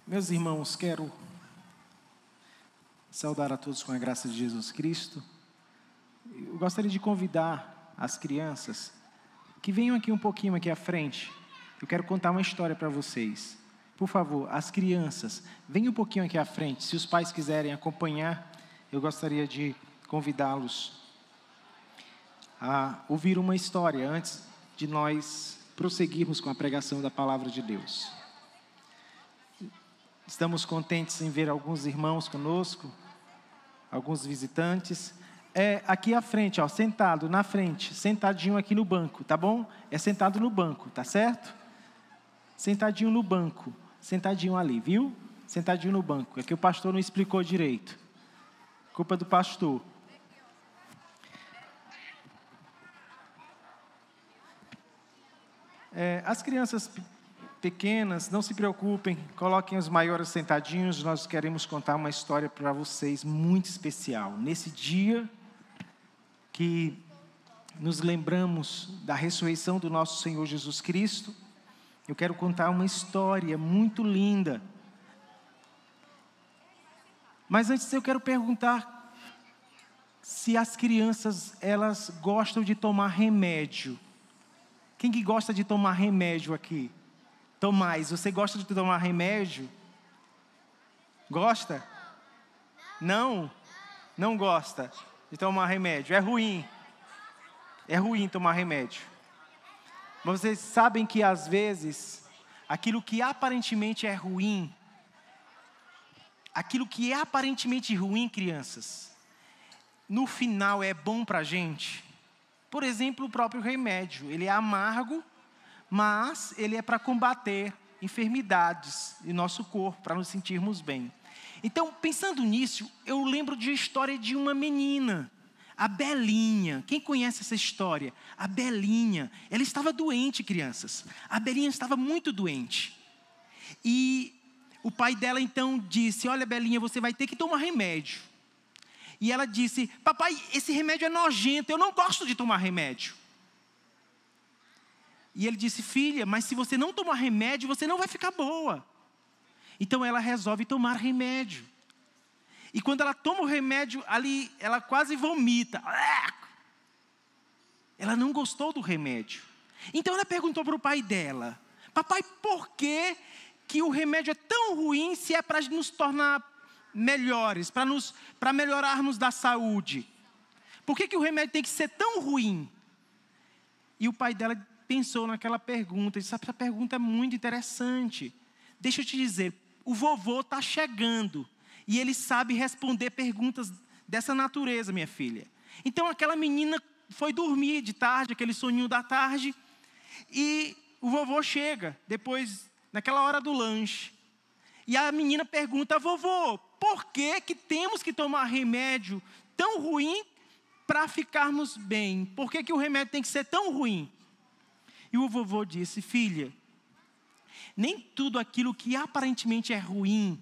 Meus irmãos, quero saudar a todos com a graça de Jesus Cristo. Eu gostaria de convidar as crianças que venham aqui um pouquinho aqui à frente. Eu quero contar uma história para vocês. Por favor, as crianças, venham um pouquinho aqui à frente. Se os pais quiserem acompanhar, eu gostaria de convidá-los a ouvir uma história antes de nós prosseguirmos com a pregação da palavra de Deus. Estamos contentes em ver alguns irmãos conosco, alguns visitantes. Aqui à frente, sentado na frente, sentadinho aqui no banco, tá bom? É sentado no banco, tá certo? Sentadinho no banco, sentadinho ali, viu? Sentadinho no banco. É que o pastor não explicou direito. Culpa do pastor. As crianças pequenas, não se preocupem, coloquem os maiores sentadinhos. Nós queremos contar uma história para vocês muito especial. Nesse dia que nos lembramos da ressurreição do nosso Senhor Jesus Cristo, eu quero contar uma história muito linda. Mas antes eu quero perguntar se as crianças, elas gostam de tomar remédio. Quem que gosta de tomar remédio aqui? Tomás, você gosta de tomar remédio? Gosta? Não? Não gosta de tomar remédio. É ruim. É ruim tomar remédio. Mas vocês sabem que às vezes, aquilo que aparentemente é ruim, crianças, no final é bom pra gente. Por exemplo, o próprio remédio. Ele é amargo, mas ele é para combater enfermidades em nosso corpo, para nos sentirmos bem. Então, pensando nisso, eu lembro de uma história de uma menina, a Belinha. Quem conhece essa história? A Belinha. Ela estava doente, crianças. A Belinha estava muito doente. E o pai dela então disse: olha, Belinha, você vai ter que tomar remédio. E ela disse: papai, esse remédio é nojento, eu não gosto de tomar remédio. E ele disse: filha, mas se você não tomar remédio, você não vai ficar boa. Então ela resolve tomar remédio. E quando ela toma o remédio, ali ela quase vomita. Ela não gostou do remédio. Então ela perguntou para o pai dela: papai, por que o remédio é tão ruim se é para nos tornar melhores, para melhorarmos da saúde? Por que o remédio tem que ser tão ruim? E o pai dela pensou naquela pergunta e disse: essa pergunta é muito interessante. Deixa eu te dizer, o vovô está chegando e ele sabe responder perguntas dessa natureza, minha filha. Então aquela menina foi dormir de tarde, aquele soninho da tarde, e o vovô chega depois, naquela hora do lanche. E a menina pergunta: vovô, por que temos que tomar remédio tão ruim para ficarmos bem? Por que o remédio tem que ser tão ruim? E o vovô disse: filha, nem tudo aquilo que aparentemente é ruim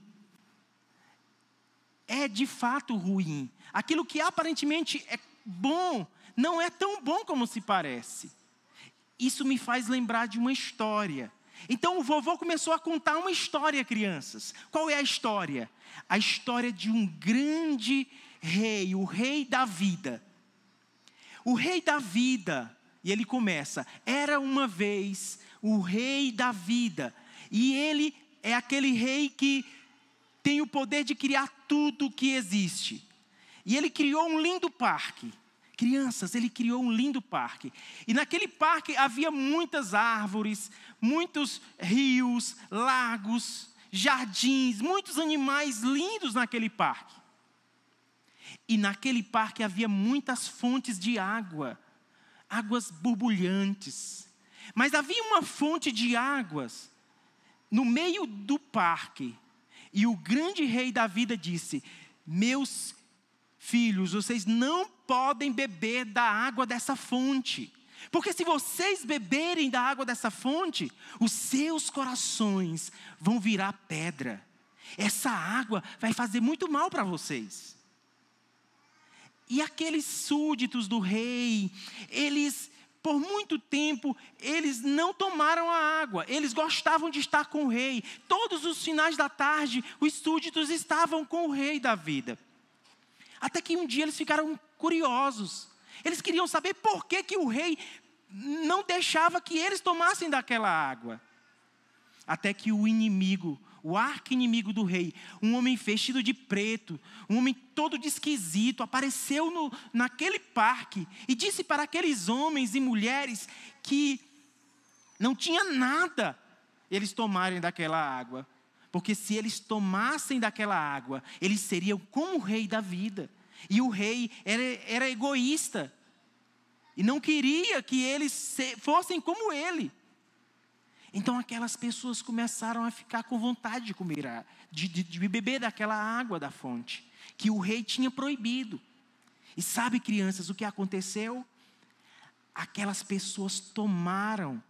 é de fato ruim. Aquilo que aparentemente é bom não é tão bom como se parece. Isso me faz lembrar de uma história. Então o vovô começou a contar uma história, crianças. Qual é a história? A história de um grande rei, o rei da vida. O rei da vida. E ele começa: era uma vez o rei da vida. E ele é aquele rei que tem o poder de criar tudo que existe. E ele criou um lindo parque. Crianças, ele criou um lindo parque. E naquele parque havia muitas árvores, muitos rios, lagos, jardins, muitos animais lindos naquele parque. E naquele parque havia muitas fontes de água. Águas borbulhantes. Mas havia uma fonte de águas no meio do parque. E o grande rei da vida disse: meus filhos, vocês não podem beber da água dessa fonte. Porque se vocês beberem da água dessa fonte, os seus corações vão virar pedra. Essa água vai fazer muito mal para vocês. E aqueles súditos do rei, eles por muito tempo, eles não tomaram a água. Eles gostavam de estar com o rei. Todos os finais da tarde, os súditos estavam com o rei da vida. Até que um dia eles ficaram curiosos. Eles queriam saber por que o rei não deixava que eles tomassem daquela água. Até que o inimigo, o arqui-inimigo do rei, um homem vestido de preto, um homem todo de esquisito, apareceu naquele parque e disse para aqueles homens e mulheres que não tinha nada eles tomarem daquela água. Porque se eles tomassem daquela água, eles seriam como o rei da vida. E o rei era egoísta e não queria que eles fossem como ele. Então aquelas pessoas começaram a ficar com vontade de comer, de beber daquela água da fonte, que o rei tinha proibido. E sabe, crianças, o que aconteceu? Aquelas pessoas tomaram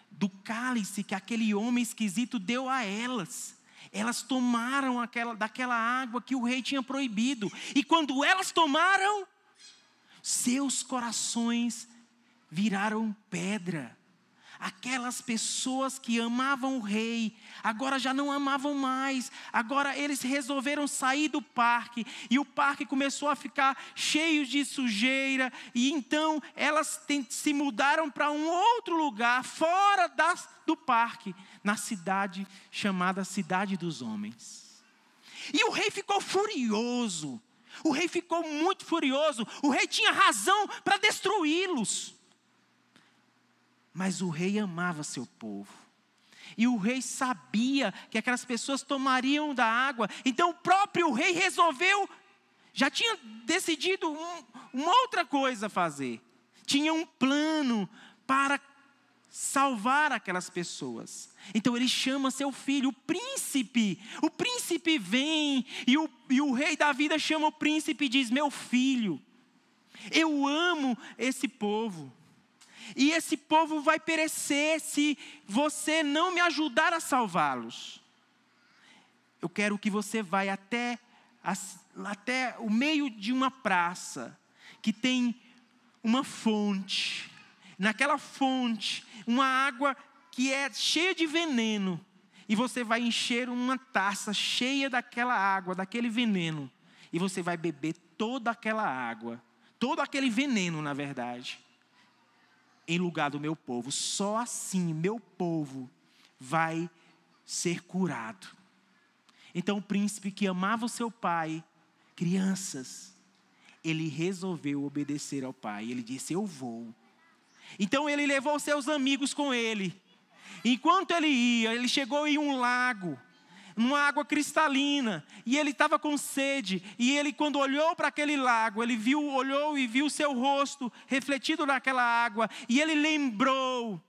do cálice que aquele homem esquisito deu a elas. Elas tomaram daquela água que o rei tinha proibido. E quando elas tomaram, seus corações viraram pedra. Aquelas pessoas que amavam o rei, agora já não amavam mais. Agora eles resolveram sair do parque. E o parque começou a ficar cheio de sujeira. E então elas se mudaram para um outro lugar, fora do parque, na cidade chamada Cidade dos Homens. E o rei ficou furioso. O rei ficou muito furioso. O rei tinha razão para destruí-los. Mas o rei amava seu povo. E o rei sabia que aquelas pessoas tomariam da água. Então o próprio rei resolveu, já tinha decidido uma outra coisa a fazer. Tinha um plano para salvar aquelas pessoas. Então ele chama seu filho, o príncipe. O príncipe vem e o rei da vida chama o príncipe e diz: meu filho, eu amo esse povo. E esse povo vai perecer se você não me ajudar a salvá-los. Eu quero que você vá até o meio de uma praça, que tem uma fonte. Naquela fonte, uma água que é cheia de veneno. E você vai encher uma taça cheia daquela água, daquele veneno. E você vai beber toda aquela água, todo aquele veneno, na verdade, em lugar do meu povo. Só assim meu povo vai ser curado. Então o príncipe, que amava o seu pai, crianças, ele resolveu obedecer ao pai. Ele disse: eu vou. Então ele levou seus amigos com ele. Enquanto ele ia, ele chegou em um lago, uma água cristalina, e ele estava com sede. E ele, quando olhou para aquele lago, ele olhou e viu seu rosto refletido naquela água. E ele lembrou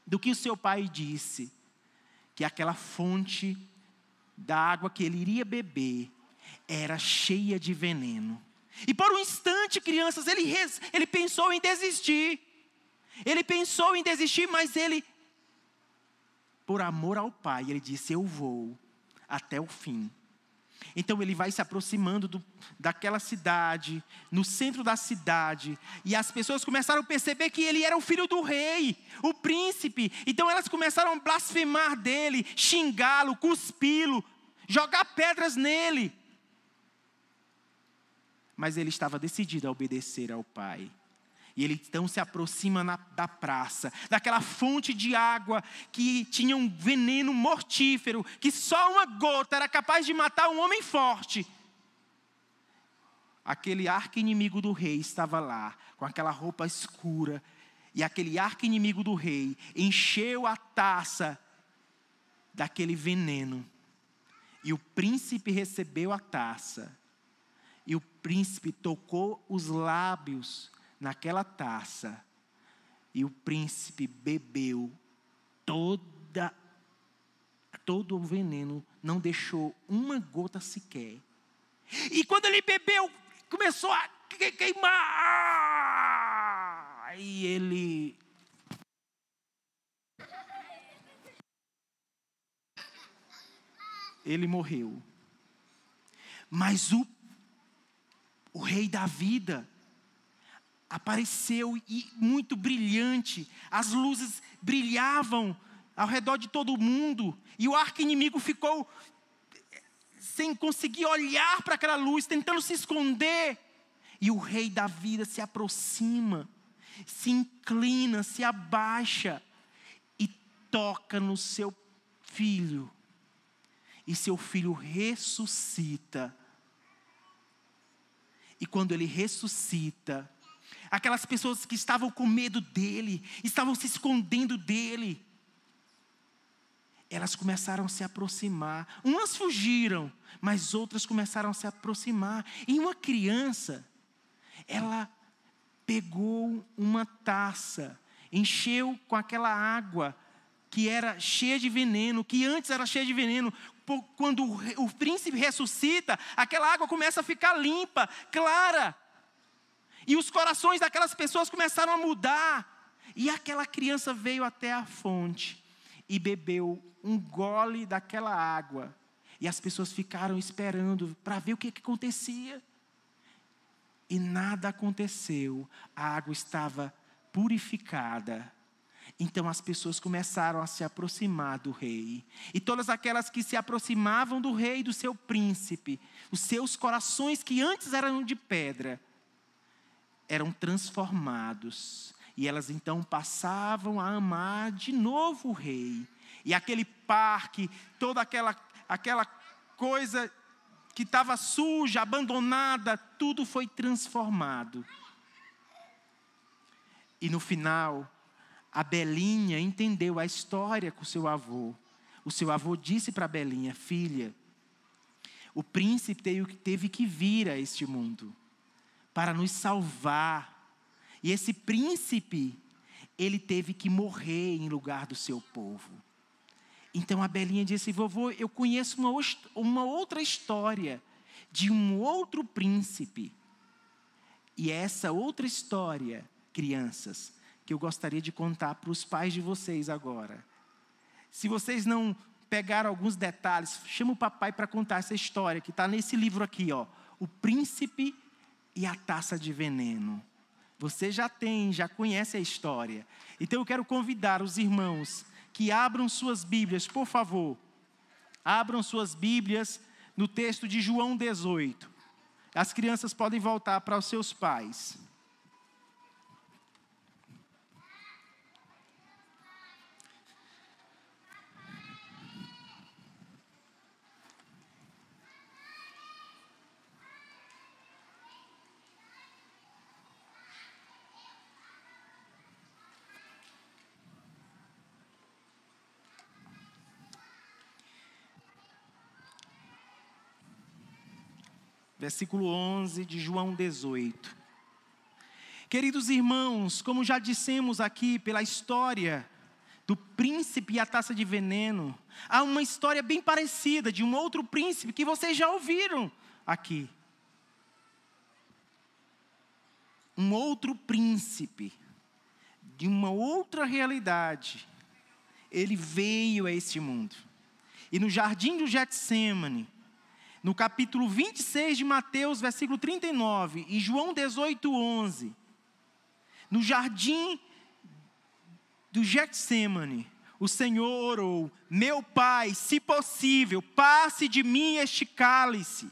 do que o seu pai disse, que aquela fonte da água que ele iria beber era cheia de veneno. E por um instante, crianças, ele pensou em desistir. Ele pensou em desistir, mas ele, por amor ao pai, ele disse: eu vou até o fim. Então ele vai se aproximando daquela cidade, no centro da cidade. E as pessoas começaram a perceber que ele era o filho do rei, o príncipe. Então elas começaram a blasfemar dele, xingá-lo, cuspi-lo, jogar pedras nele. Mas ele estava decidido a obedecer ao pai. E ele então se aproxima da praça, daquela fonte de água que tinha um veneno mortífero, que só uma gota era capaz de matar um homem forte. Aquele arqui-inimigo do rei estava lá, com aquela roupa escura. E aquele arqui-inimigo do rei encheu a taça daquele veneno. E o príncipe recebeu a taça. E o príncipe tocou os lábios naquela taça, e o príncipe bebeu todo o veneno, não deixou uma gota sequer. E quando ele bebeu, começou a queimar. E ele morreu. Mas o rei da vida, apareceu e muito brilhante. As luzes brilhavam ao redor de todo mundo. E o arqui-inimigo ficou sem conseguir olhar para aquela luz, tentando se esconder. E o rei da vida se aproxima, se inclina, se abaixa e toca no seu filho. E seu filho ressuscita. E quando ele ressuscita, aquelas pessoas que estavam com medo dele, estavam se escondendo dele, elas começaram a se aproximar. Umas fugiram, mas outras começaram a se aproximar. E uma criança, ela pegou uma taça, encheu com aquela água que era cheia de veneno, que antes era cheia de veneno. Quando o príncipe ressuscita, aquela água começa a ficar limpa, clara. E os corações daquelas pessoas começaram a mudar. E aquela criança veio até a fonte e bebeu um gole daquela água. E as pessoas ficaram esperando para ver o que acontecia. E nada aconteceu. A água estava purificada. Então as pessoas começaram a se aproximar do rei. E todas aquelas que se aproximavam do rei, do seu príncipe, os seus corações que antes eram de pedra, eram transformados. E elas então passavam a amar de novo o rei. E aquele parque, toda aquela coisa que estava suja, abandonada, tudo foi transformado. E no final, a Belinha entendeu a história com o seu avô. O seu avô disse para a Belinha: filha, o príncipe teve que vir a este mundo para nos salvar. E esse príncipe, ele teve que morrer em lugar do seu povo. Então a Belinha disse: vovô, eu conheço uma outra história de um outro príncipe. E essa outra história, crianças, que eu gostaria de contar para os pais de vocês agora. Se vocês não pegaram alguns detalhes, chama o papai para contar essa história, que está nesse livro aqui, ó, O Príncipe e a Taça de Veneno. Você já conhece a história. Então eu quero convidar os irmãos que abram suas Bíblias, por favor. Abram suas Bíblias no texto de João 18. As crianças podem voltar para os seus pais. Versículo 11 de João 18. Queridos irmãos, como já dissemos aqui pela história do príncipe e a taça de veneno, há uma história bem parecida de um outro príncipe que vocês já ouviram aqui. Um outro príncipe, de uma outra realidade, ele veio a este mundo. E no jardim do Getsêmani, no capítulo 26 de Mateus, versículo 39, e João 18, 11, no jardim do Getsêmani, o Senhor orou: meu Pai, se possível, passe de mim este cálice.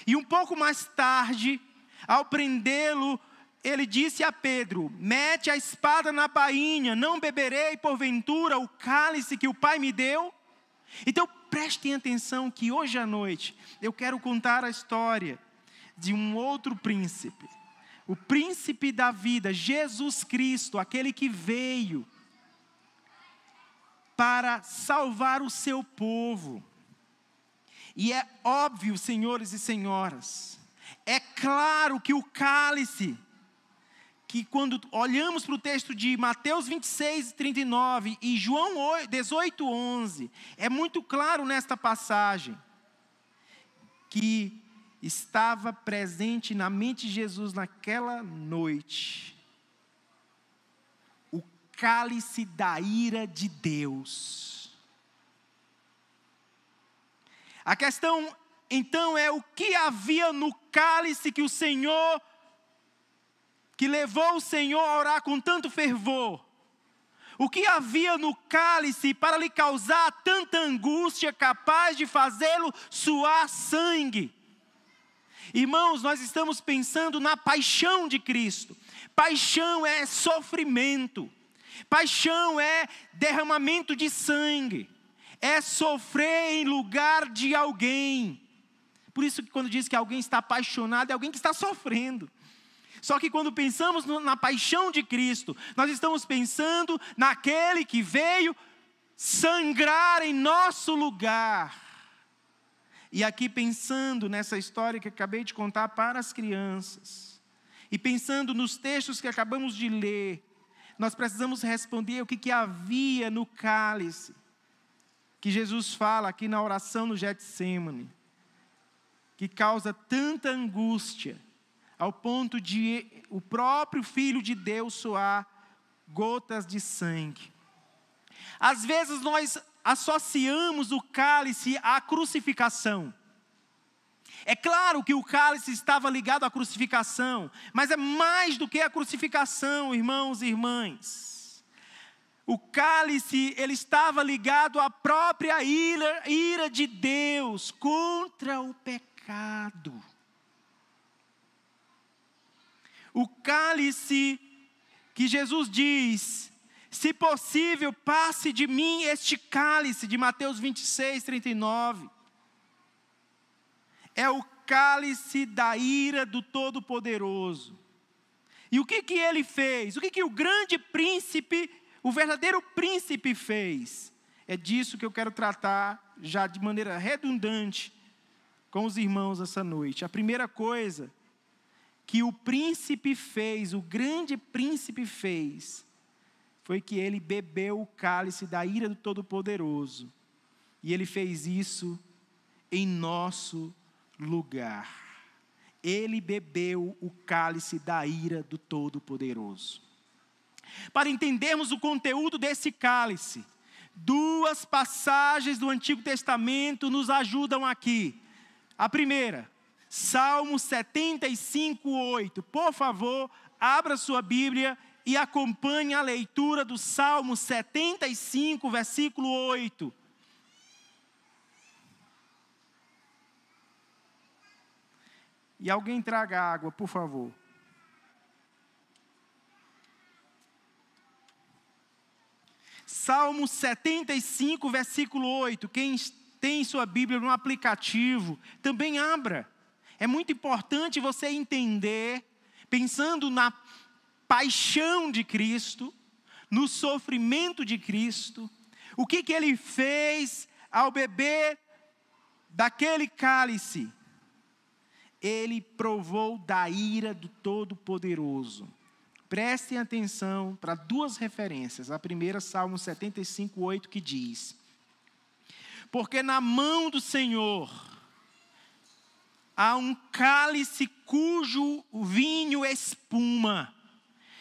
E um pouco mais tarde, ao prendê-lo, ele disse a Pedro: mete a espada na bainha, não beberei porventura o cálice que o Pai me deu? Então prestem atenção que hoje à noite eu quero contar a história de um outro príncipe. O príncipe da vida, Jesus Cristo, aquele que veio para salvar o seu povo. E é óbvio, senhores e senhoras, é claro que o cálice, que quando olhamos para o texto de Mateus 26, 39 e João 18, 11, é muito claro nesta passagem que estava presente na mente de Jesus naquela noite o cálice da ira de Deus. A questão então é o que havia no cálice que que levou o Senhor a orar com tanto fervor? O que havia no cálice para lhe causar tanta angústia capaz de fazê-lo suar sangue? Irmãos, nós estamos pensando na paixão de Cristo. Paixão é sofrimento. Paixão é derramamento de sangue. É sofrer em lugar de alguém. Por isso que quando diz que alguém está apaixonado, é alguém que está sofrendo. Só que quando pensamos na paixão de Cristo, nós estamos pensando naquele que veio sangrar em nosso lugar. E aqui pensando nessa história que acabei de contar para as crianças, e pensando nos textos que acabamos de ler, nós precisamos responder o que havia no cálice, que Jesus fala aqui na oração no Getsêmani, que causa tanta angústia, ao ponto de o próprio Filho de Deus suar gotas de sangue. Às vezes nós associamos o cálice à crucificação. É claro que o cálice estava ligado à crucificação, mas é mais do que a crucificação, irmãos e irmãs. O cálice, ele estava ligado à própria ira de Deus contra o pecado. O cálice que Jesus diz: se possível, passe de mim este cálice, de Mateus 26, 39. É o cálice da ira do Todo-Poderoso. E o que ele fez? O que o grande príncipe, o verdadeiro príncipe fez? É disso que eu quero tratar já de maneira redundante com os irmãos essa noite. A primeira coisa que o príncipe fez, o grande príncipe fez, foi que ele bebeu o cálice da ira do Todo-Poderoso. E ele fez isso em nosso lugar. Ele bebeu o cálice da ira do Todo-Poderoso. Para entendermos o conteúdo desse cálice, duas passagens do Antigo Testamento nos ajudam aqui. A primeira, Salmo 75, 8. Por favor, abra sua Bíblia e acompanhe a leitura do Salmo 75, versículo 8. E alguém traga água, por favor. Salmo 75, versículo 8. Quem tem sua Bíblia no aplicativo, também abra. É muito importante você entender, pensando na paixão de Cristo, no sofrimento de Cristo, o que ele fez ao beber daquele cálice. Ele provou da ira do Todo-Poderoso. Prestem atenção para duas referências. A primeira, Salmo 75, 8, que diz: porque na mão do Senhor há um cálice cujo vinho espuma,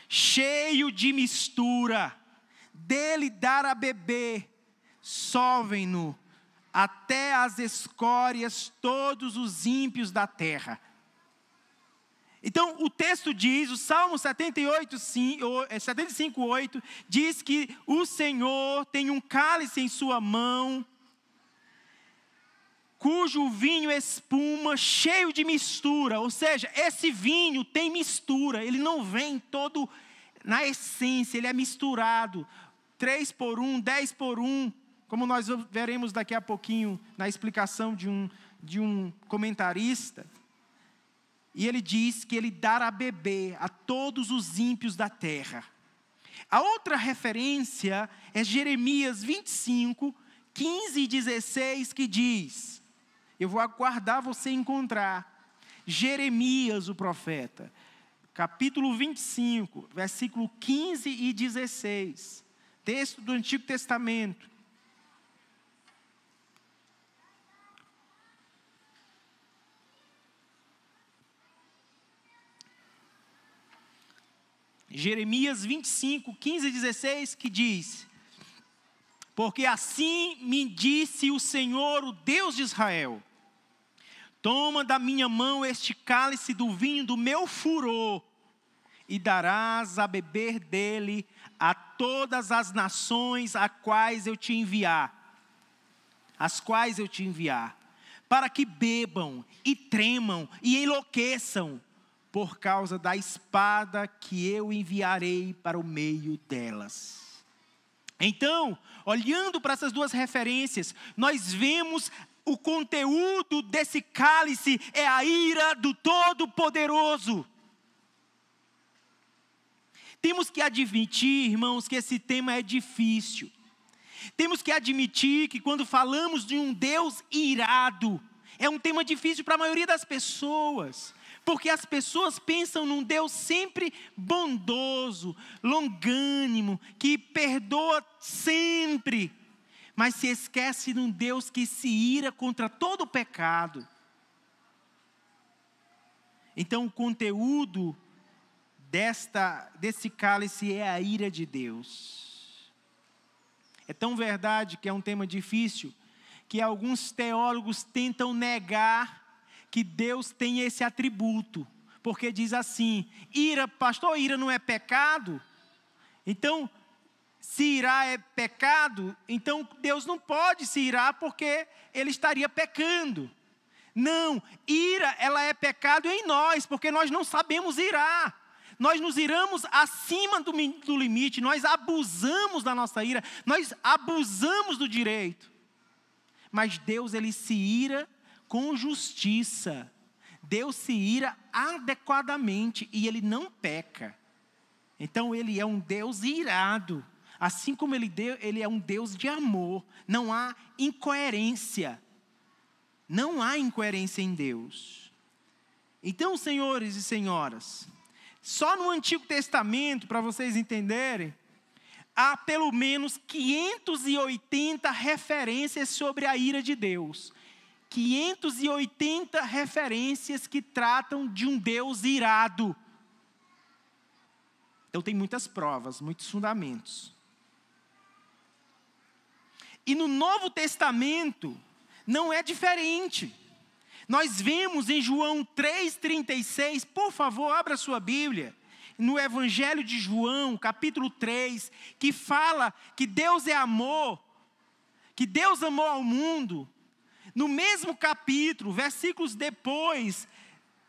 cheio de mistura, dele dar a beber, solvem-no até as escórias todos os ímpios da terra. Então o texto diz, o Salmo 75, 8, diz que o Senhor tem um cálice em sua mão, cujo vinho espuma, cheio de mistura. Ou seja, esse vinho tem mistura, ele não vem todo na essência, ele é misturado. 3 por 1, 10 por 1, como nós veremos daqui a pouquinho na explicação de um comentarista. E ele diz que ele dará a beber a todos os ímpios da terra. A outra referência é Jeremias 25, 15 e 16, que diz, eu vou aguardar você encontrar, Jeremias o profeta, capítulo 25, versículo 15 e 16, texto do Antigo Testamento. Jeremias 25, 15 e 16, que diz, porque assim me disse o Senhor, o Deus de Israel, toma da minha mão este cálice do vinho do meu furor, e darás a beber dele a todas as nações as quais eu te enviar, para que bebam e tremam e enlouqueçam por causa da espada que eu enviarei para o meio delas. Então, olhando para essas duas referências, nós vemos o conteúdo desse cálice é a ira do Todo-Poderoso. Temos que admitir, irmãos, que esse tema é difícil. Temos que admitir que quando falamos de um Deus irado, é um tema difícil para a maioria das pessoas. Porque as pessoas pensam num Deus sempre bondoso, longânimo, que perdoa sempre. Mas se esquece de um Deus que se ira contra todo o pecado. Então o conteúdo desse cálice é a ira de Deus. É tão verdade que é um tema difícil, que alguns teólogos tentam negar que Deus tem esse atributo, porque diz assim, ira, pastor, ira não é pecado? Então, se irar é pecado, então Deus não pode se irar porque Ele estaria pecando. Não, ira, ela é pecado em nós, porque nós não sabemos irar. Nós nos iramos acima do limite, nós abusamos da nossa ira, nós abusamos do direito. Mas Deus, Ele se ira com justiça. Deus se ira adequadamente e Ele não peca. Então Ele é um Deus irado. Assim como Ele é um Deus de amor. Não há incoerência. Não há incoerência em Deus. Então, senhores e senhoras, só no Antigo Testamento, para vocês entenderem, há pelo menos 580 referências sobre a ira de Deus. 580 referências que tratam de um Deus irado. Então tem muitas provas, muitos fundamentos. E no Novo Testamento não é diferente. Nós vemos em João 3,36, por favor, abra sua Bíblia, no Evangelho de João, capítulo 3, que fala que Deus é amor, que Deus amou ao mundo. No mesmo capítulo, versículos depois,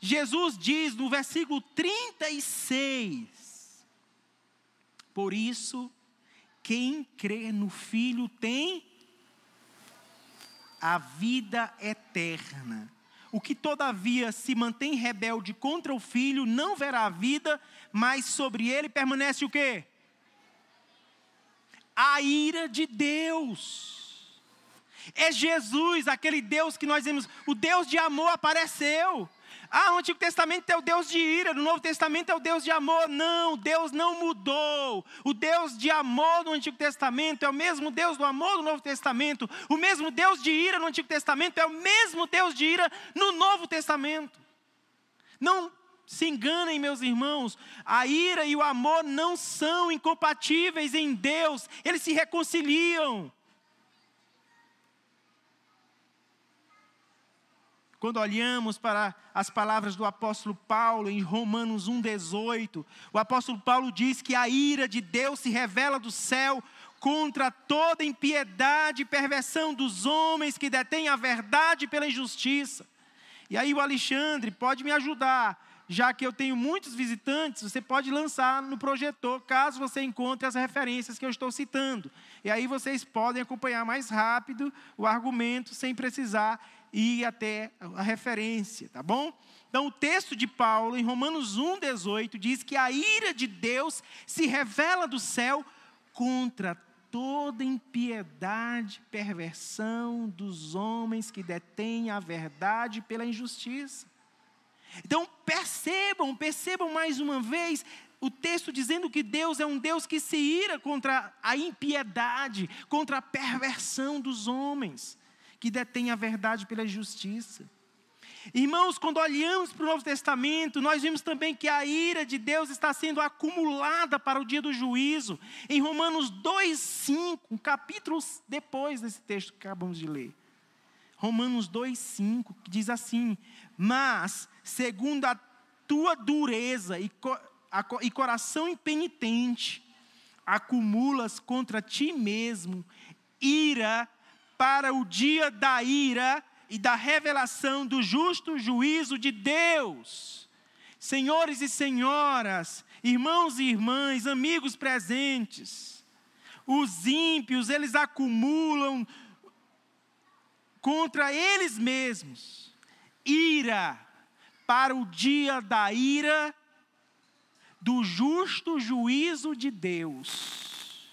Jesus diz no versículo 36, por isso, quem crê no Filho tem a vida eterna. O que todavia se mantém rebelde contra o Filho não verá a vida, mas sobre ele permanece o quê? A ira de Deus. É Jesus, aquele Deus que nós vemos, o Deus de amor apareceu. No Antigo Testamento é o Deus de ira, no Novo Testamento é o Deus de amor. Não, Deus não mudou. O Deus de amor no Antigo Testamento é o mesmo Deus do amor no Novo Testamento. O mesmo Deus de ira no Antigo Testamento é o mesmo Deus de ira no Novo Testamento. Não se enganem, meus irmãos, a ira e o amor não são incompatíveis em Deus, eles se reconciliam. Quando olhamos para as palavras do apóstolo Paulo em Romanos 1,18, o apóstolo Paulo diz que a ira de Deus se revela do céu contra toda impiedade e perversão dos homens que detêm a verdade pela injustiça. E aí o Alexandre pode me ajudar, já que eu tenho muitos visitantes, você pode lançar no projetor, caso você encontre as referências que eu estou citando. E aí vocês podem acompanhar mais rápido o argumento, sem precisar ir até a referência, tá bom? Então o texto de Paulo, em Romanos 1,18, diz que a ira de Deus se revela do céu contra toda impiedade, perversão dos homens que detêm a verdade pela injustiça. Então percebam mais uma vez o texto dizendo que Deus é um Deus que se ira contra a impiedade, contra a perversão dos homens que detêm a verdade pela justiça. Irmãos, quando olhamos para o Novo Testamento, nós vimos também que a ira de Deus está sendo acumulada para o dia do juízo. Em Romanos 2,5, um capítulo depois desse texto que acabamos de ler. Romanos 2,5, que diz assim: mas, segundo a tua dureza e e coração impenitente, acumulas contra ti mesmo ira para o dia da ira e da revelação do justo juízo de Deus. Senhores e senhoras, irmãos e irmãs, amigos presentes, os ímpios, eles acumulam contra eles mesmos ira para o dia da ira do justo juízo de Deus.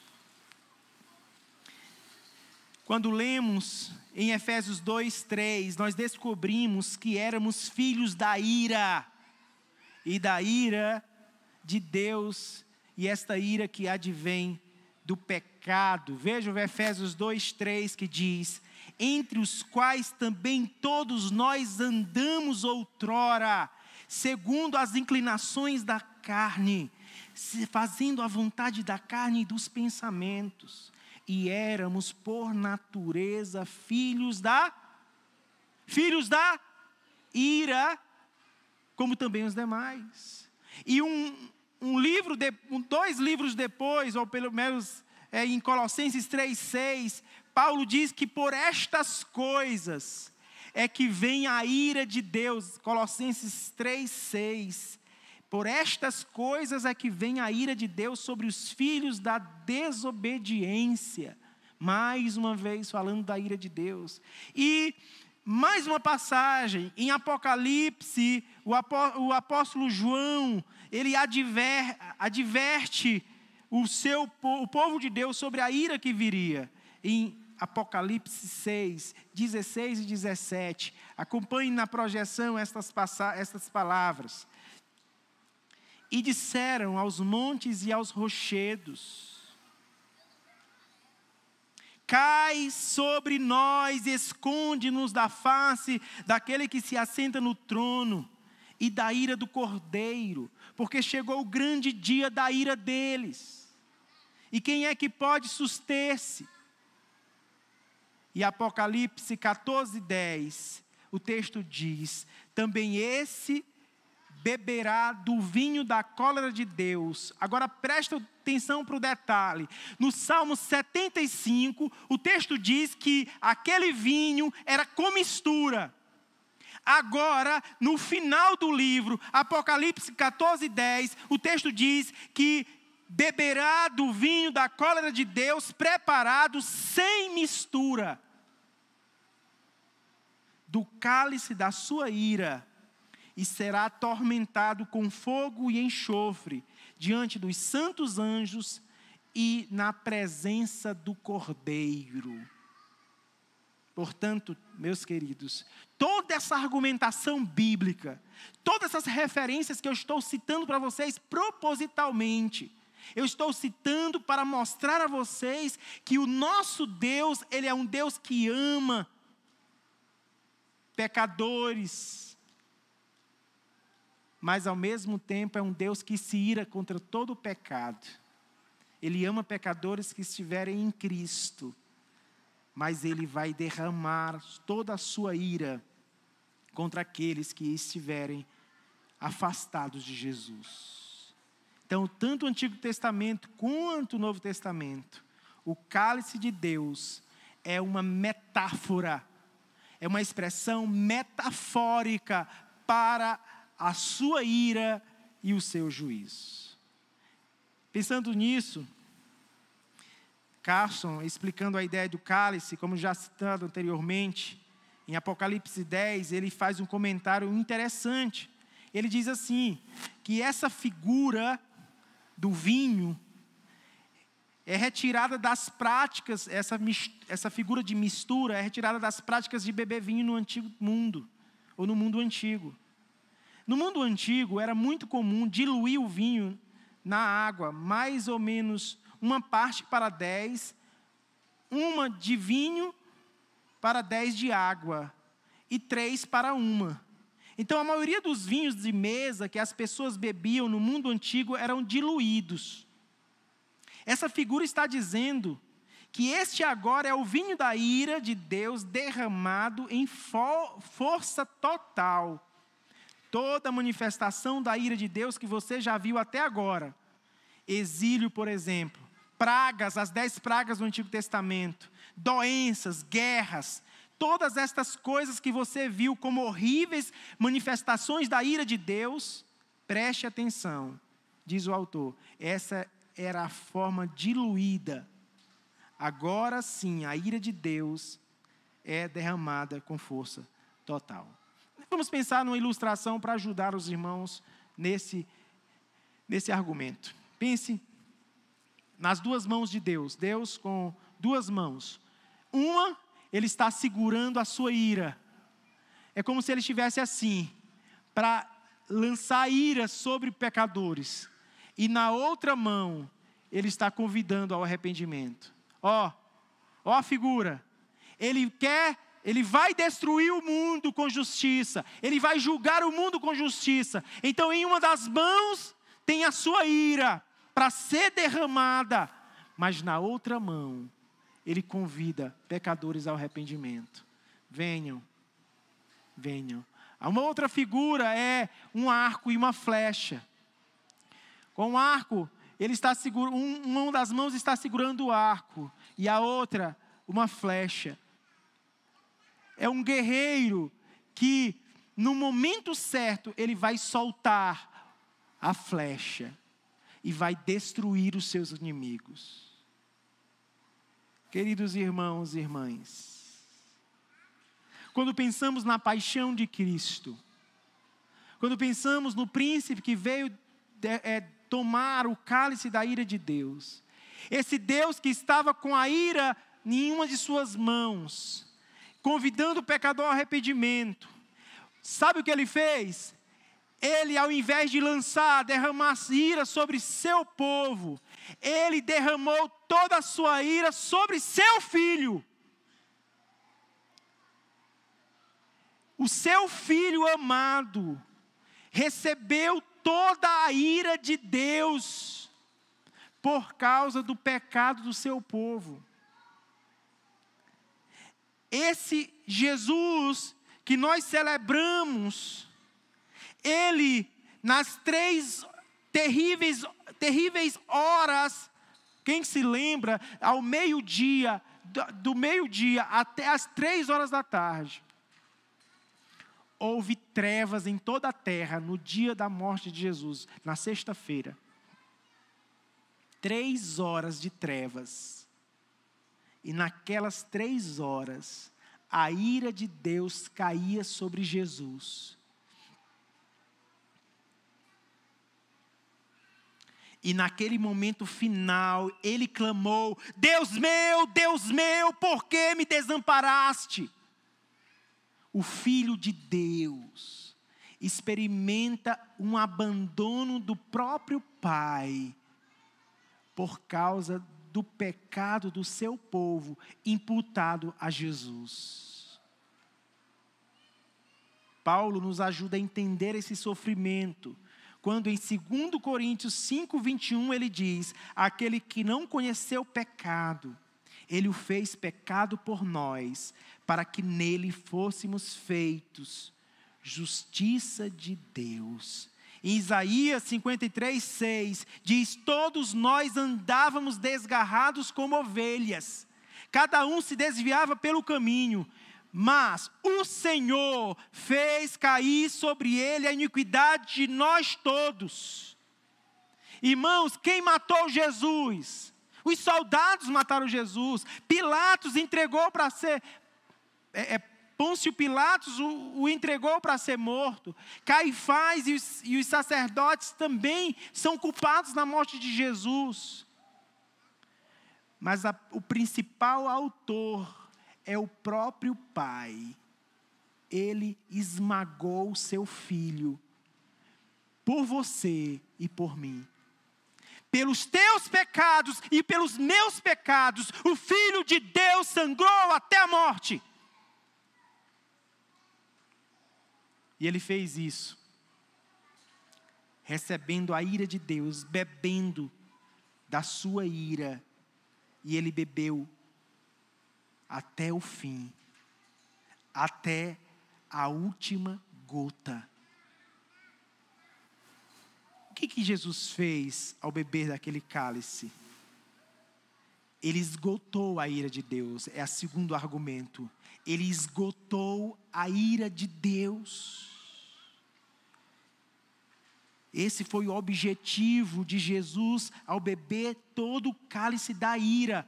Quando lemos em Efésios 2:3, nós descobrimos que éramos filhos da ira, e da ira de Deus, e esta ira que advém do pecado. Veja o Efésios 2:3 que diz: entre os quais também todos nós andamos outrora, segundo as inclinações da carne, fazendo a vontade da carne e dos pensamentos, e éramos por natureza filhos da ira, como também os demais. E dois livros depois, ou pelo menos em Colossenses 3:6, Paulo diz que por estas coisas é que vem a ira de Deus. Colossenses 3:6. Por estas coisas é que vem a ira de Deus sobre os filhos da desobediência. Mais uma vez falando da ira de Deus. E mais uma passagem em Apocalipse, o apóstolo João, ele adverte o povo de Deus sobre a ira que viria. Em Apocalipse 6, 16 e 17. Acompanhe na projeção estas palavras. E disseram aos montes e aos rochedos: cai sobre nós, esconde-nos da face daquele que se assenta no trono e da ira do Cordeiro, porque chegou o grande dia da ira deles. E quem é que pode suster-se? E Apocalipse 14:10, o texto diz: também esse beberá do vinho da cólera de Deus. Agora presta atenção para o detalhe. No Salmo 75, o texto diz que aquele vinho era com mistura. Agora, no final do livro, Apocalipse 14:10, o texto diz que beberá do vinho da cólera de Deus, preparado sem mistura, do cálice da sua ira, e será atormentado com fogo e enxofre, diante dos santos anjos e na presença do Cordeiro. Portanto, meus queridos, toda essa argumentação bíblica, todas essas referências que eu estou citando para vocês propositalmente, eu estou citando para mostrar a vocês que o nosso Deus, Ele é um Deus que ama pecadores, mas ao mesmo tempo é um Deus que se ira contra todo o pecado. Ele ama pecadores que estiverem em Cristo, mas Ele vai derramar toda a sua ira contra aqueles que estiverem afastados de Jesus. Então, tanto o Antigo Testamento quanto o Novo Testamento, o cálice de Deus é uma metáfora, é uma expressão metafórica para a sua ira e o seu juízo. Pensando nisso, Carson, explicando a ideia do cálice, como já citado anteriormente, em Apocalipse 10, ele faz um comentário interessante. Ele diz assim, que essa figura do vinho é retirada das práticas, essa figura de mistura é retirada das práticas de beber vinho no antigo mundo, ou no mundo antigo. No mundo antigo, era muito comum diluir o vinho na água, mais ou menos uma parte para 10, uma de vinho para 10 de água, e 3 para 1. Então, a maioria dos vinhos de mesa que as pessoas bebiam no mundo antigo eram diluídos. Essa figura está dizendo que este agora é o vinho da ira de Deus derramado em força total. toda manifestação da ira de Deus que você já viu até agora. Exílio, por exemplo, pragas, as 10 pragas do Antigo Testamento, doenças, guerras, todas estas coisas que você viu como horríveis manifestações da ira de Deus, preste atenção, diz o autor, essa era a forma diluída. Agora sim, a ira de Deus é derramada com força total. Vamos pensar numa ilustração para ajudar os irmãos nesse argumento. Pense nas 2 mãos de Deus. Deus com 2 mãos. Uma, Ele está segurando a sua ira. É como se Ele estivesse assim, para lançar ira sobre pecadores. E na outra mão, Ele está convidando ao arrependimento. Ó a figura. Ele vai destruir o mundo com justiça. Ele vai julgar o mundo com justiça. Então, em uma das mãos, tem a sua ira para ser derramada. Mas na outra mão, Ele convida pecadores ao arrependimento. Venham. Uma outra figura é um arco e uma flecha. Com o arco, ele está uma das mãos está segurando o arco e a outra uma flecha. É um guerreiro que, no momento certo, ele vai soltar a flecha e vai destruir os seus inimigos. Queridos irmãos e irmãs, quando pensamos na paixão de Cristo, quando pensamos no príncipe que veio tomar o cálice da ira de Deus, esse Deus que estava com a ira em uma de suas mãos, convidando o pecador ao arrependimento, sabe o que Ele fez? Ele, ao invés de derramar ira sobre seu povo, Ele derramou toda a sua ira sobre seu filho. O seu filho amado recebeu toda a ira de Deus por causa do pecado do seu povo. Esse Jesus que nós celebramos, Ele, nas 3 terríveis horas, quem se lembra, ao meio-dia, do meio-dia até as 3 horas da tarde, houve trevas em toda a terra no dia da morte de Jesus, na sexta-feira. 3 horas de trevas. E naquelas 3 horas, a ira de Deus caía sobre Jesus. E naquele momento final, Ele clamou: Deus meu, por que me desamparaste? O Filho de Deus experimenta um abandono do próprio Pai por causa do pecado do seu povo imputado a Jesus. Paulo nos ajuda a entender esse sofrimento, quando em 2 Coríntios 5:21 ele diz: aquele que não conheceu pecado, Ele o fez pecado por nós, para que nele fôssemos feitos justiça de Deus. Em Isaías 53:6 diz: todos nós andávamos desgarrados como ovelhas, cada um se desviava pelo caminho, mas o Senhor fez cair sobre ele a iniquidade de nós todos. Irmãos, quem matou Jesus? Os soldados mataram Jesus. Pilatos entregou para ser... Pôncio Pilatos o entregou para ser morto. Caifás e os sacerdotes também são culpados na morte de Jesus. Mas o principal autor é o próprio Pai. Ele esmagou o seu Filho por você e por mim. Pelos teus pecados e pelos meus pecados, o Filho de Deus sangrou até a morte. E Ele fez isso, recebendo a ira de Deus, bebendo da sua ira. E Ele bebeu até o fim, até a última gota. que Jesus fez ao beber daquele cálice? Ele esgotou a ira de Deus, é o segundo argumento. Ele esgotou a ira de Deus. Esse foi o objetivo de Jesus ao beber todo o cálice da ira.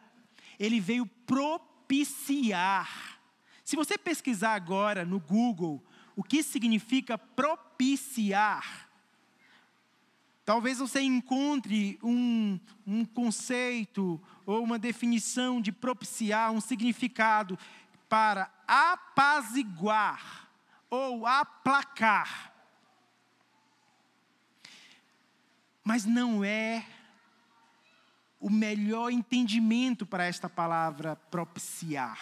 Ele veio propiciar. Se você pesquisar agora no Google o que significa propiciar, talvez você encontre um conceito ou uma definição de propiciar, um significado para apaziguar ou aplacar. Mas não é o melhor entendimento para esta palavra propiciar.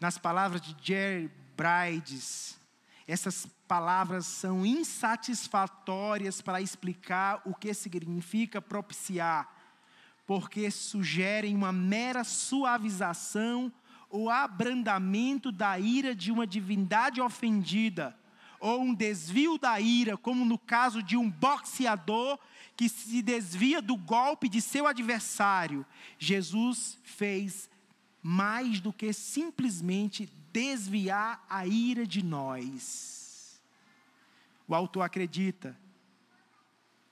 Nas palavras de Jerry Bridges, essas palavras são insatisfatórias para explicar o que significa propiciar, porque sugerem uma mera suavização ou abrandamento da ira de uma divindade ofendida, ou um desvio da ira, como no caso de um boxeador que se desvia do golpe de seu adversário. Jesus fez mais do que simplesmente desviar a ira de nós. O autor acredita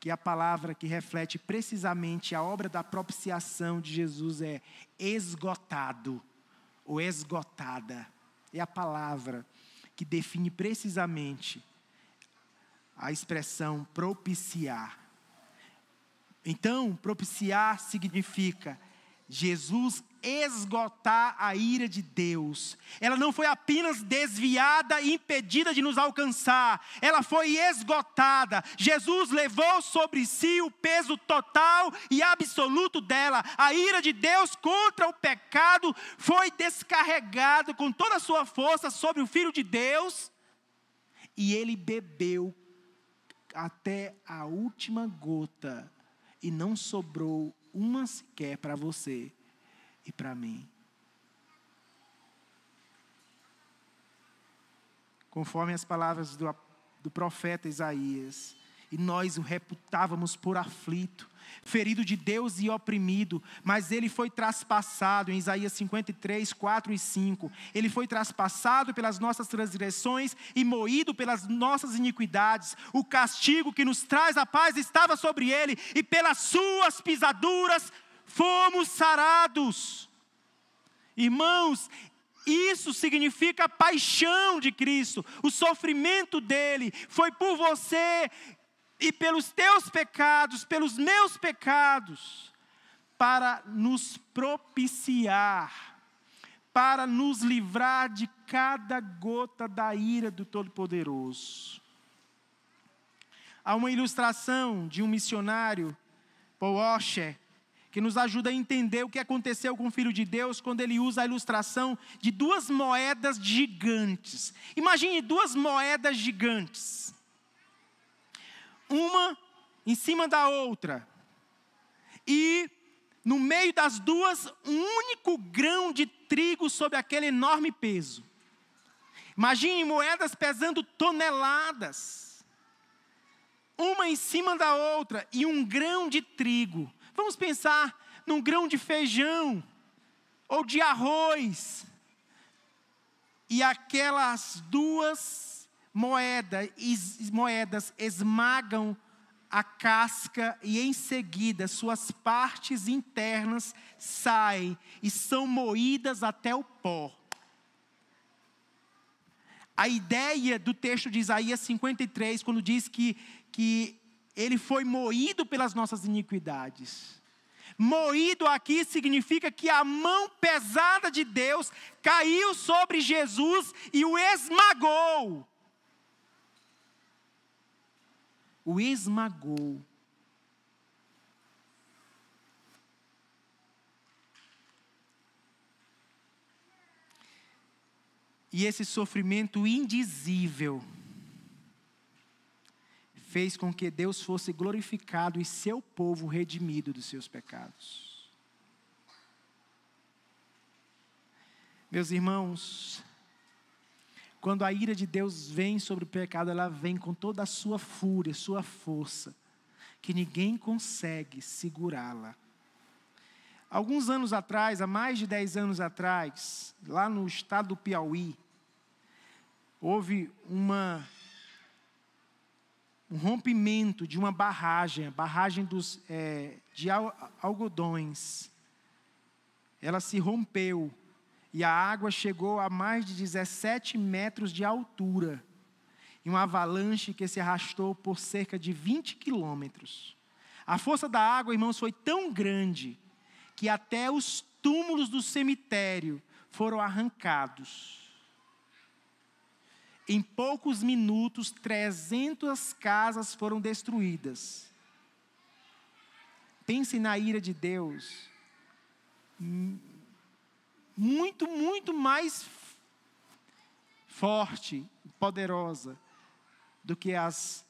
que a palavra que reflete precisamente a obra da propiciação de Jesus é esgotado ou esgotada. É a palavra que define precisamente a expressão propiciar. Então, propiciar significa Jesus esgotar a ira de Deus. Ela não foi apenas desviada e impedida de nos alcançar, ela foi esgotada. Jesus levou sobre si o peso total e absoluto dela. A ira de Deus contra o pecado foi descarregada com toda a sua força sobre o Filho de Deus, e ele bebeu até a última gota, e não sobrou uma sequer para você e para mim. Conforme as palavras do profeta Isaías, e nós o reputávamos por aflito, ferido de Deus e oprimido, mas ele foi traspassado, em Isaías 53, 4 e 5, ele foi traspassado pelas nossas transgressões e moído pelas nossas iniquidades. O castigo que nos traz a paz estava sobre ele, e pelas suas pisaduras fomos sarados. Irmãos, isso significa a paixão de Cristo. O sofrimento dele foi por você e pelos teus pecados, pelos meus pecados, para nos propiciar, para nos livrar de cada gota da ira do Todo-Poderoso. Há uma ilustração de um missionário, Paul Washer, que nos ajuda a entender o que aconteceu com o Filho de Deus quando ele usa a ilustração de duas moedas gigantes. Imagine duas moedas gigantes, uma em cima da outra, e no meio das duas, um único grão de trigo sobre aquele enorme peso. Imagine moedas pesando toneladas, uma em cima da outra, e um grão de trigo. Vamos pensar num grão de feijão ou de arroz. E aquelas duas moedas esmagam a casca, e em seguida suas partes internas saem e são moídas até o pó. A ideia do texto de Isaías 53, quando diz que ele foi moído pelas nossas iniquidades. Moído aqui significa que a mão pesada de Deus caiu sobre Jesus e o esmagou. O esmagou. E esse sofrimento indizível fez com que Deus fosse glorificado e seu povo redimido dos seus pecados. Meus irmãos, Quando a ira de Deus vem sobre o pecado, ela vem com toda a sua fúria, sua força, que ninguém consegue segurá-la. Alguns anos atrás, há mais de 10 anos atrás, lá no estado do Piauí, houve um rompimento de uma barragem, a barragem de algodões. Ela se rompeu e a água chegou a mais de 17 metros de altura. E uma avalanche que se arrastou por cerca de 20 quilômetros. A força da água, irmãos, foi tão grande que até os túmulos do cemitério foram arrancados. Em poucos minutos, 300 casas foram destruídas. Pense na ira de Deus. Muito, muito mais forte, poderosa, do que as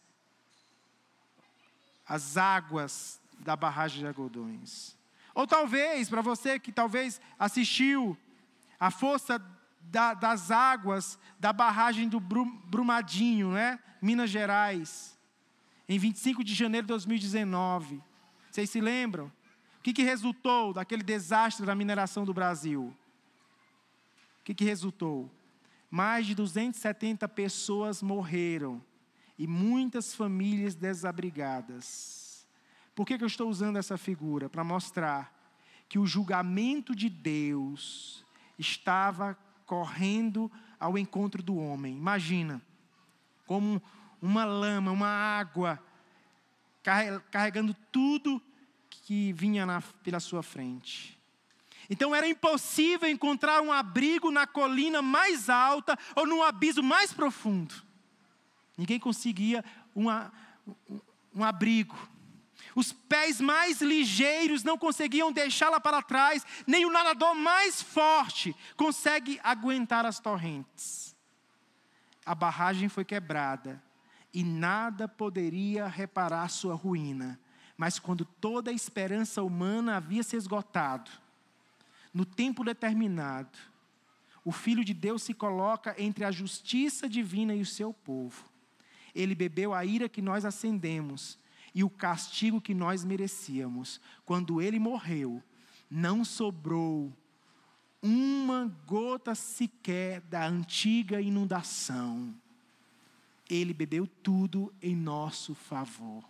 águas da barragem de algodões. Ou talvez, para você que talvez assistiu a força das águas da barragem do Brumadinho, né? Minas Gerais, em 25 de janeiro de 2019. Vocês se lembram? O que resultou daquele desastre da mineração do Brasil? O que resultou? Mais de 270 pessoas morreram e muitas famílias desabrigadas. Por que eu estou usando essa figura? Para mostrar que o julgamento de Deus estava correndo ao encontro do homem. Imagina, como uma lama, uma água, carregando tudo que vinha pela sua frente. Então era impossível encontrar um abrigo na colina mais alta ou no abismo mais profundo. Ninguém conseguia um abrigo. Os pés mais ligeiros não conseguiam deixá-la para trás, nem o nadador mais forte consegue aguentar as torrentes. A barragem foi quebrada e nada poderia reparar sua ruína. Mas quando toda a esperança humana havia se esgotado, no tempo determinado, o Filho de Deus se coloca entre a justiça divina e o seu povo. Ele bebeu a ira que nós acendemos e o castigo que nós merecíamos. Quando ele morreu, não sobrou uma gota sequer da antiga inundação. Ele bebeu tudo em nosso favor.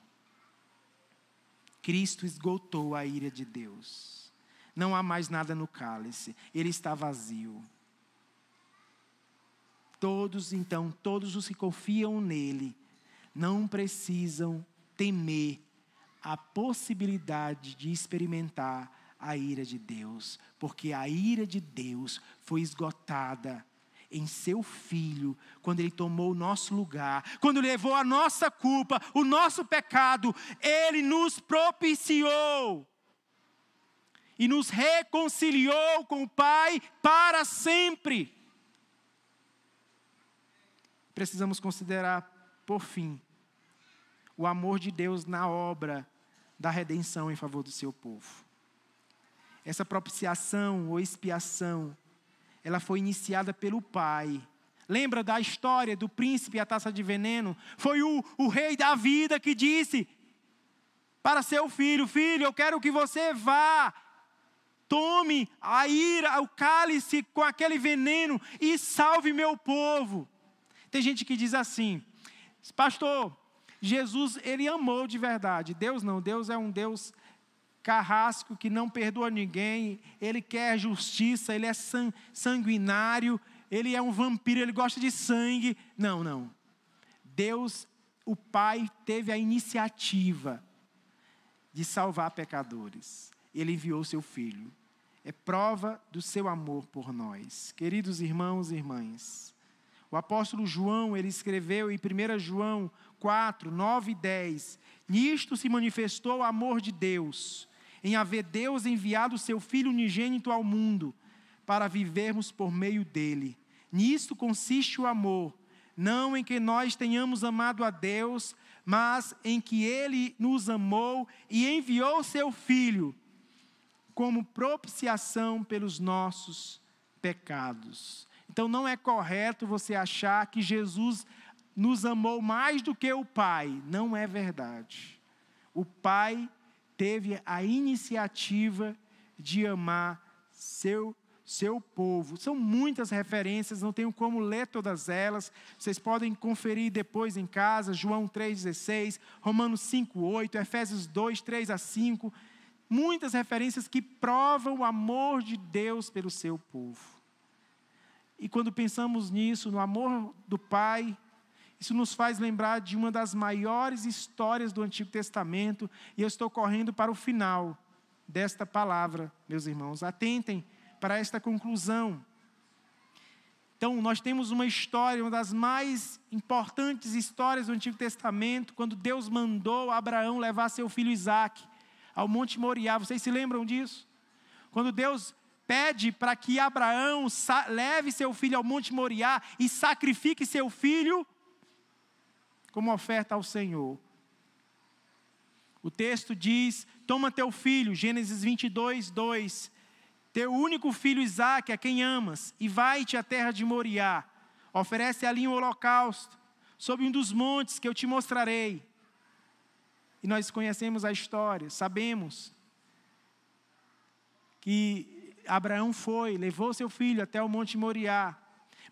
Cristo esgotou a ira de Deus. Não há mais nada no cálice. Ele está vazio. Todos os que confiam nele, não precisam temer a possibilidade de experimentar a ira de Deus, porque a ira de Deus foi esgotada em seu Filho, quando ele tomou o nosso lugar, quando levou a nossa culpa, o nosso pecado, ele nos propiciou e nos reconciliou com o Pai para sempre. Precisamos considerar, por fim, o amor de Deus na obra da redenção em favor do seu povo. Essa propiciação ou expiação, ela foi iniciada pelo Pai. Lembra da história do príncipe e a taça de veneno? Foi o rei da vida que disse para seu filho: filho, eu quero que você vá, tome a ira, o cálice com aquele veneno e salve meu povo. Tem gente que diz assim: pastor, Jesus, ele amou de verdade. Deus não, Deus é um Deus carrasco que não perdoa ninguém, ele quer justiça, ele é sanguinário, ele é um vampiro, ele gosta de sangue. Não. Deus, o Pai, teve a iniciativa de salvar pecadores. Ele enviou seu Filho. É prova do seu amor por nós. Queridos irmãos e irmãs, o apóstolo João, ele escreveu em 1 João 4, 9 e 10, nisto se manifestou o amor de Deus, em haver Deus enviado o seu Filho unigênito ao mundo, para vivermos por meio dele. Nisto consiste o amor, não em que nós tenhamos amado a Deus, mas em que ele nos amou e enviou o seu Filho, como propiciação pelos nossos pecados. Então não é correto você achar que Jesus nos amou mais do que o Pai. Não é verdade. O Pai teve a iniciativa de amar seu povo. São muitas referências, não tenho como ler todas elas. Vocês podem conferir depois em casa, João 3,16, Romanos 5,8, Efésios 2, 3-5. Muitas referências que provam o amor de Deus pelo seu povo. E quando pensamos nisso, no amor do Pai, isso nos faz lembrar de uma das maiores histórias do Antigo Testamento. E eu estou correndo para o final desta palavra, meus irmãos. Atentem para esta conclusão. Então, nós temos uma história, uma das mais importantes histórias do Antigo Testamento, quando Deus mandou Abraão levar seu filho Isaque ao Monte Moriá. Vocês se lembram disso? Quando Deus pede para que Abraão leve seu filho ao Monte Moriá e sacrifique seu filho como oferta ao Senhor. O texto diz: toma teu filho, Gênesis 22, 2, teu único filho Isaque, a quem amas, e vai-te à terra de Moriá. Oferece ali um holocausto, sob um dos montes que eu te mostrarei. E nós conhecemos a história, sabemos que Abraão levou seu filho até o Monte Moriá.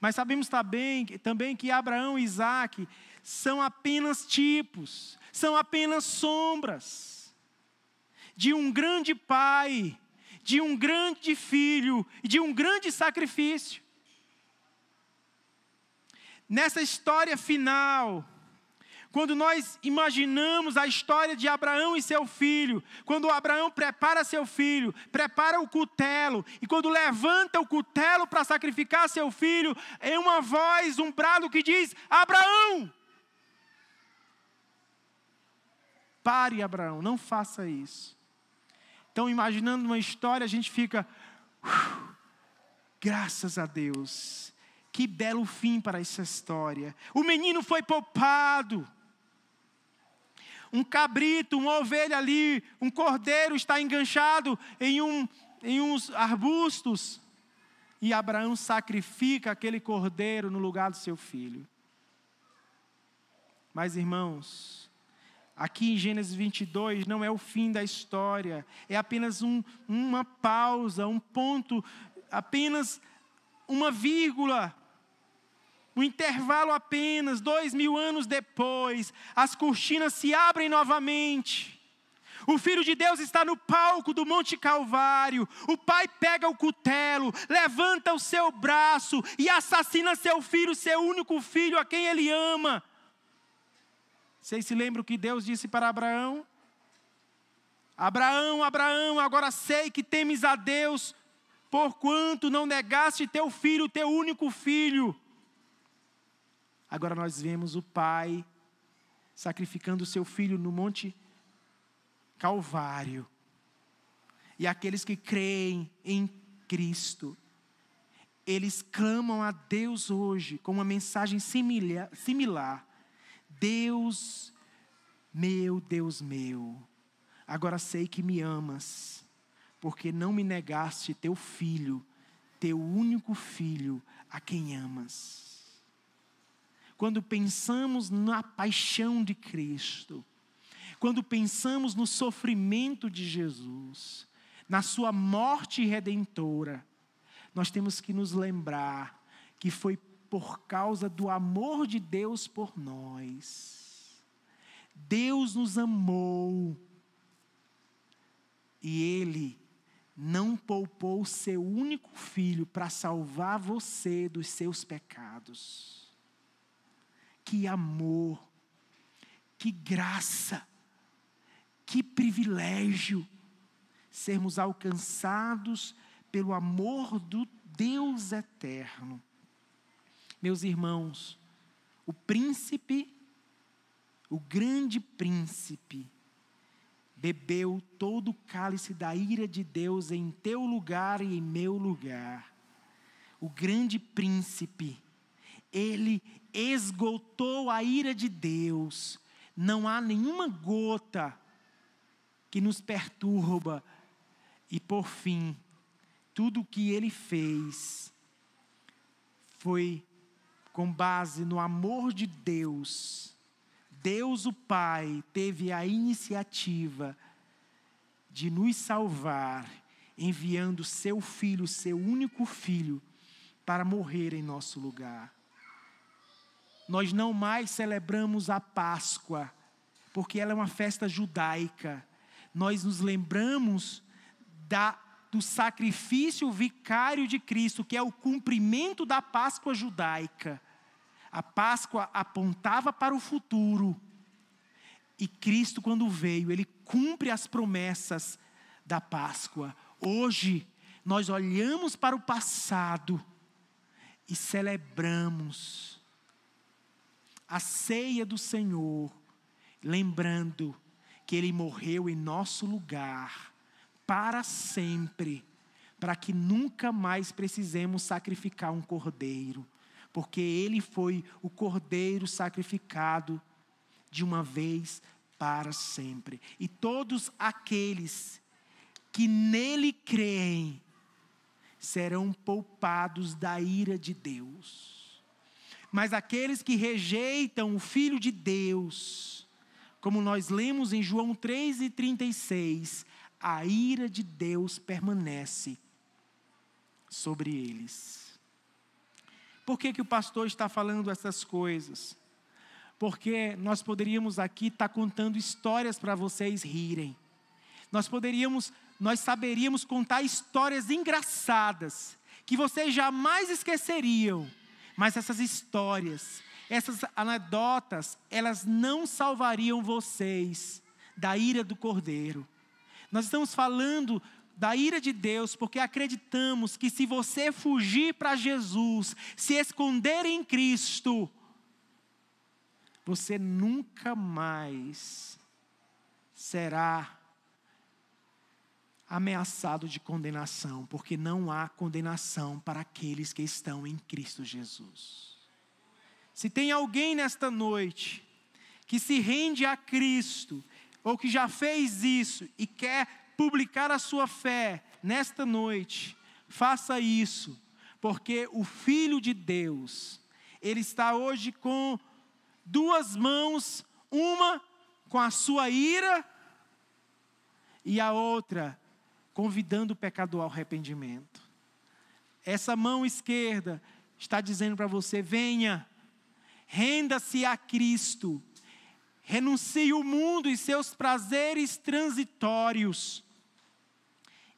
Mas sabemos também que Abraão e Isaque são apenas tipos, são apenas sombras de um grande pai, de um grande filho e de um grande sacrifício. Nessa história final, quando nós imaginamos a história de Abraão e seu filho, quando Abraão prepara seu filho, prepara o cutelo, e quando levanta o cutelo para sacrificar seu filho, é uma voz, um brado que diz: Abraão! Pare, Abraão, não faça isso. Então, imaginando uma história, a gente fica, graças a Deus, que belo fim para essa história. O menino foi poupado. Um cabrito, uma ovelha ali, um cordeiro está enganchado em uns arbustos. E Abraão sacrifica aquele cordeiro no lugar do seu filho. Mas, irmãos, aqui em Gênesis 22 não é o fim da história, é apenas uma pausa, um ponto, apenas uma vírgula, um intervalo apenas. 2000 anos depois, as cortinas se abrem novamente. O Filho de Deus está no palco do Monte Calvário. O pai pega o cutelo, levanta o seu braço e assassina seu filho, seu único filho, a quem ele ama. Vocês se lembram o que Deus disse para Abraão? Abraão, Abraão, agora sei que temes a Deus, porquanto não negaste teu filho, teu único filho. Agora nós vemos o pai sacrificando o seu filho no Monte Calvário. E aqueles que creem em Cristo, eles clamam a Deus hoje com uma mensagem similar. Deus meu, agora sei que me amas, porque não me negaste teu filho, teu único filho, a quem amas. Quando pensamos na paixão de Cristo, quando pensamos no sofrimento de Jesus, na sua morte redentora, nós temos que nos lembrar que foi por causa do amor de Deus por nós. Deus nos amou e Ele não poupou o seu único filho para salvar você dos seus pecados. Que amor, que graça, que privilégio sermos alcançados pelo amor do Deus eterno. Meus irmãos, o príncipe, o grande príncipe, bebeu todo o cálice da ira de Deus em teu lugar e em meu lugar. O grande príncipe, ele esgotou a ira de Deus. Não há nenhuma gota que nos perturba. E por fim, tudo o que ele fez foi com base no amor de Deus. Deus o Pai teve a iniciativa de nos salvar, enviando seu Filho, seu único Filho, para morrer em nosso lugar. Nós não mais celebramos a Páscoa, porque ela é uma festa judaica. Nós nos lembramos do sacrifício vicário de Cristo, que é o cumprimento da Páscoa judaica. A Páscoa apontava para o futuro. E Cristo, quando veio, Ele cumpre as promessas da Páscoa. Hoje, nós olhamos para o passado e celebramos a ceia do Senhor, lembrando que Ele morreu em nosso lugar, para sempre, para que nunca mais precisemos sacrificar um cordeiro, porque Ele foi o cordeiro sacrificado de uma vez para sempre. E todos aqueles que nele creem serão poupados da ira de Deus. Mas aqueles que rejeitam o Filho de Deus, como nós lemos em João 3:36, a ira de Deus permanece sobre eles. Por que o pastor está falando essas coisas? Porque nós poderíamos aqui estar contando histórias para vocês rirem. Nós saberíamos contar histórias engraçadas, que vocês jamais esqueceriam. Mas essas histórias, essas anedotas, elas não salvariam vocês da ira do Cordeiro. Nós estamos falando da ira de Deus, porque acreditamos que se você fugir para Jesus, se esconder em Cristo, você nunca mais será ameaçado de condenação, porque não há condenação para aqueles que estão em Cristo Jesus. Se tem alguém nesta noite que se rende a Cristo, ou que já fez isso e quer publicar a sua fé nesta noite, faça isso, porque o Filho de Deus, Ele está hoje com duas mãos, uma com a sua ira e a outra convidando o pecador ao arrependimento. Essa mão esquerda está dizendo para você: venha, renda-se a Cristo, renuncie o mundo e seus prazeres transitórios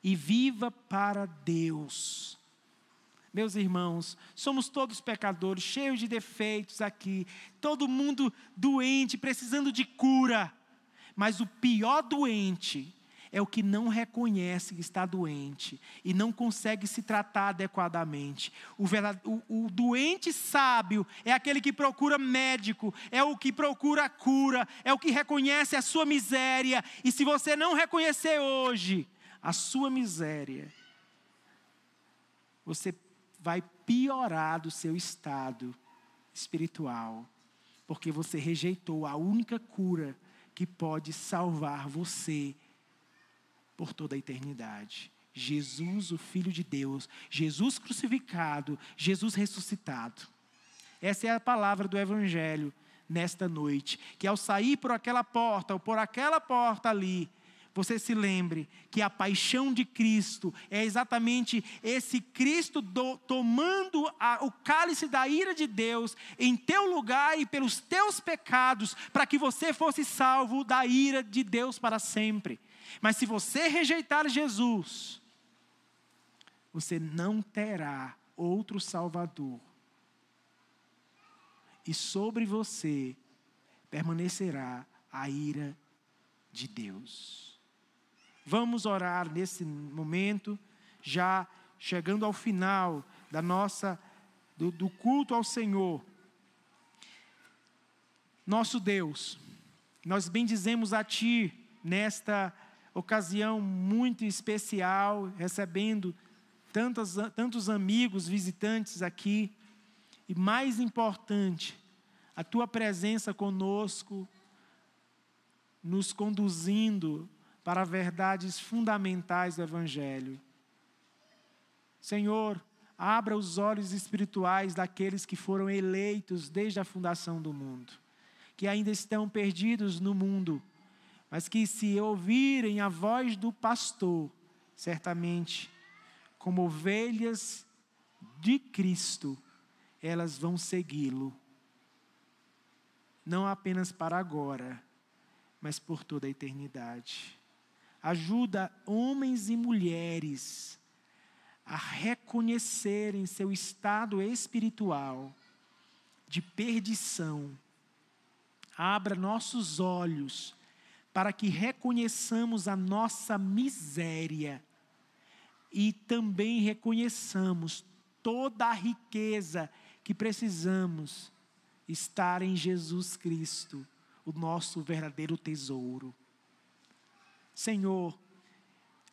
e viva para Deus. Meus irmãos, somos todos pecadores, cheios de defeitos aqui, todo mundo doente, precisando de cura. Mas o pior doente é o que não reconhece que está doente e não consegue se tratar adequadamente. O doente sábio é aquele que procura médico, é o que procura cura, é o que reconhece a sua miséria. E se você não reconhecer hoje a sua miséria, você vai piorar do seu estado espiritual, porque você rejeitou a única cura que pode salvar você por toda a eternidade. Jesus, o Filho de Deus, Jesus crucificado, Jesus ressuscitado. Essa é a palavra do Evangelho nesta noite, que ao sair por aquela porta, ou por aquela porta ali, você se lembre que a paixão de Cristo é exatamente esse Cristo tomando o cálice da ira de Deus em teu lugar e pelos teus pecados, para que você fosse salvo da ira de Deus para sempre. Mas se você rejeitar Jesus, você não terá outro Salvador. E sobre você permanecerá a ira de Deus. Vamos orar nesse momento, já chegando ao final do culto ao Senhor. Nosso Deus, nós bendizemos a Ti nesta ocasião muito especial, recebendo tantos amigos, visitantes aqui. E mais importante, a Tua presença conosco, nos conduzindo para verdades fundamentais do Evangelho. Senhor, abra os olhos espirituais daqueles que foram eleitos desde a fundação do mundo, que ainda estão perdidos no mundo, mas que, se ouvirem a voz do pastor, certamente, como ovelhas de Cristo, elas vão segui-lo, não apenas para agora, mas por toda a eternidade. Ajuda homens e mulheres a reconhecerem seu estado espiritual de perdição. Abra nossos olhos para que reconheçamos a nossa miséria e também reconheçamos toda a riqueza que precisamos estar em Jesus Cristo, o nosso verdadeiro tesouro. Senhor,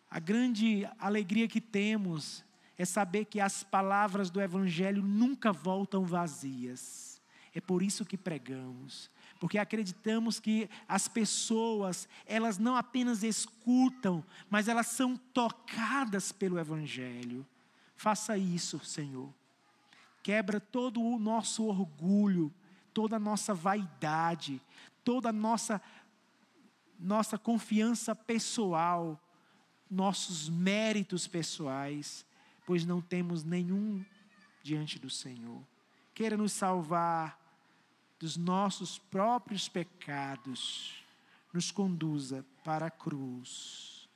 a grande alegria que temos é saber que as palavras do Evangelho nunca voltam vazias. É por isso que pregamos, porque acreditamos que as pessoas, elas não apenas escutam, mas elas são tocadas pelo Evangelho. Faça isso, Senhor. Quebra todo o nosso orgulho, toda a nossa vaidade, toda a nossa confiança pessoal, nossos méritos pessoais, pois não temos nenhum diante do Senhor. Queira nos salvar dos nossos próprios pecados, nos conduza para a cruz.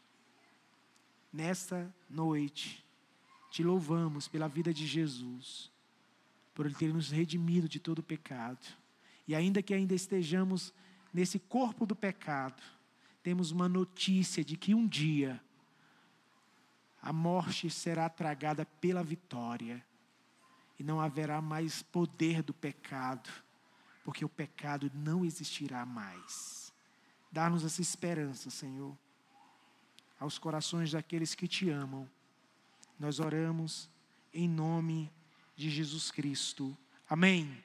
Nesta noite, te louvamos pela vida de Jesus, por Ele ter nos redimido de todo o pecado. E ainda que ainda estejamos nesse corpo do pecado, temos uma notícia de que um dia a morte será tragada pela vitória e não haverá mais poder do pecado, porque o pecado não existirá mais. Dá-nos essa esperança, Senhor, aos corações daqueles que te amam. Nós oramos em nome de Jesus Cristo. Amém.